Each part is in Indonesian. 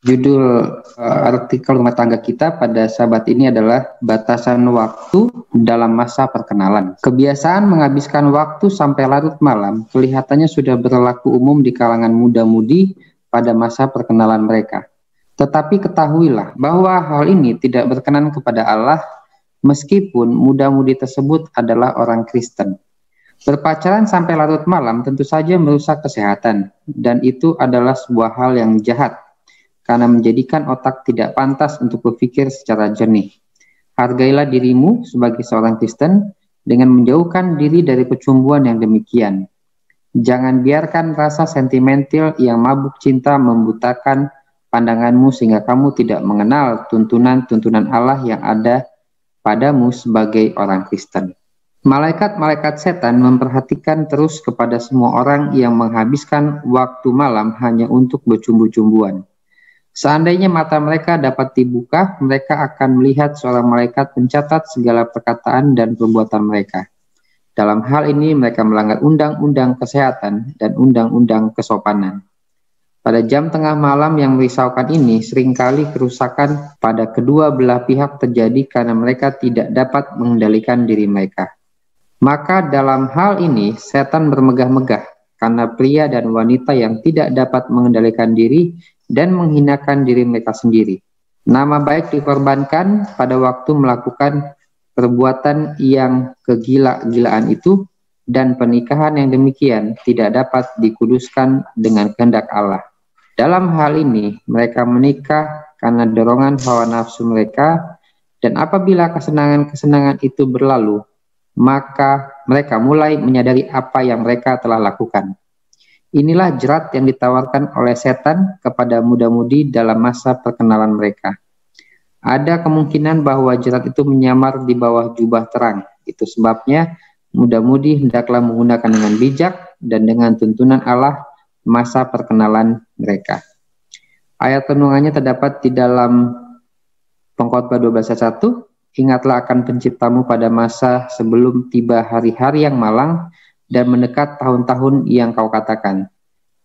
Judul artikel rumah tangga kita pada sahabat ini adalah batasan waktu dalam masa perkenalan. Kebiasaan menghabiskan waktu sampai larut malam kelihatannya sudah berlaku umum di kalangan muda-mudi pada masa perkenalan mereka. Tetapi ketahuilah bahwa hal ini tidak berkenan kepada Allah meskipun muda-mudi tersebut adalah orang Kristen. Berpacaran sampai larut malam tentu saja merusak kesehatan, dan itu adalah sebuah hal yang jahat karena menjadikan otak tidak pantas untuk berpikir secara jernih. Hargailah dirimu sebagai seorang Kristen dengan menjauhkan diri dari percumbuan yang demikian. Jangan biarkan rasa sentimental yang mabuk cinta membutakan pandanganmu sehingga kamu tidak mengenal tuntunan-tuntunan Allah yang ada padamu sebagai orang Kristen. Malaikat-malaikat setan memperhatikan terus kepada semua orang yang menghabiskan waktu malam hanya untuk bercumbu-cumbuan. Seandainya mata mereka dapat dibuka, mereka akan melihat seorang malaikat mencatat segala perkataan dan perbuatan mereka. Dalam hal ini mereka melanggar undang-undang kesehatan dan undang-undang kesopanan. Pada jam tengah malam yang merisaukan ini, seringkali kerusakan pada kedua belah pihak terjadi karena mereka tidak dapat mengendalikan diri mereka. Maka dalam hal ini, setan bermegah-megah karena pria dan wanita yang tidak dapat mengendalikan diri dan menghinakan diri mereka sendiri. Nama baik dikorbankan pada waktu melakukan perbuatan yang kegila-gilaan itu, dan pernikahan yang demikian tidak dapat dikuduskan dengan kehendak Allah. Dalam hal ini, mereka menikah karena dorongan hawa nafsu mereka, dan apabila kesenangan-kesenangan itu berlalu, maka mereka mulai menyadari apa yang mereka telah lakukan. Inilah jerat yang ditawarkan oleh setan kepada muda-mudi dalam masa perkenalan mereka. Ada kemungkinan bahwa jerat itu menyamar di bawah jubah terang. Itu sebabnya muda-mudi hendaklah menggunakan dengan bijak dan dengan tuntunan Allah masa perkenalan mereka. Ayat renungannya terdapat di dalam Pengkhotbah 12:1. Ingatlah akan penciptamu pada masa sebelum tiba hari-hari yang malang dan mendekat tahun-tahun yang kau katakan,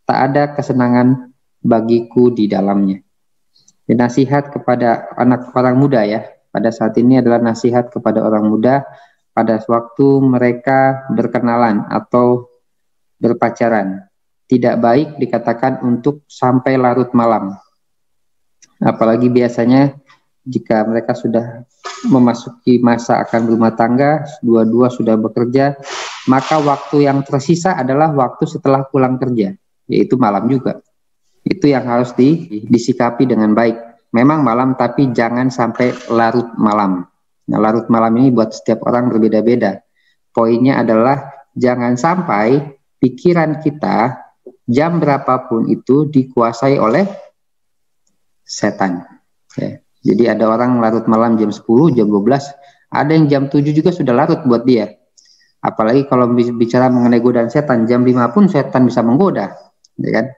tak ada kesenangan bagiku di dalamnya. Dan nasihat kepada anak orang muda ya, pada saat ini adalah nasihat kepada orang muda pada waktu mereka berkenalan atau berpacaran. Tidak baik dikatakan untuk sampai larut malam. Apalagi biasanya jika mereka sudah memasuki masa akan berumah tangga, dua-dua sudah bekerja, maka waktu yang tersisa adalah waktu setelah pulang kerja, yaitu malam juga. Itu yang harus disikapi dengan baik. Memang malam, tapi jangan sampai larut malam. Nah, larut malam ini buat setiap orang berbeda-beda. Poinnya adalah jangan sampai pikiran kita jam berapapun itu dikuasai oleh setan. Ya. Jadi ada orang larut malam jam 10, jam 12, ada yang jam 7 juga sudah larut buat dia. Apalagi kalau bicara mengenai godaan setan, jam 5 pun setan bisa menggoda, ya kan?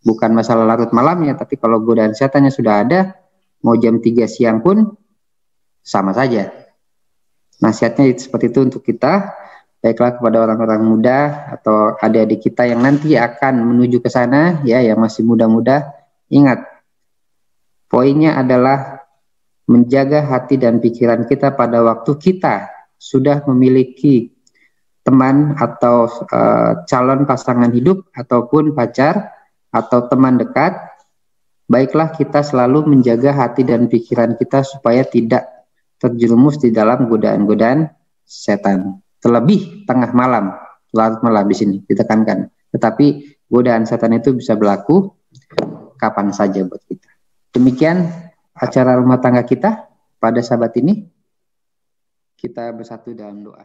Bukan masalah larut malamnya, tapi kalau godaan setannya sudah ada, mau jam 3 siang pun sama saja. Nasihatnya seperti itu untuk kita, baiklah kepada orang-orang muda atau adik-adik kita yang nanti akan menuju ke sana, ya, yang masih muda-muda, ingat, poinnya adalah menjaga hati dan pikiran kita pada waktu kita sudah memiliki teman atau calon pasangan hidup ataupun pacar atau teman dekat. Baiklah kita selalu menjaga hati dan pikiran kita supaya tidak terjerumus di dalam godaan-godaan setan. Terlebih tengah malam, larut malam di sini ditekankan. Tetapi godaan setan itu bisa berlaku kapan saja buat kita. Demikian acara rumah tangga kita pada sahabat ini. Kita bersatu dalam doa.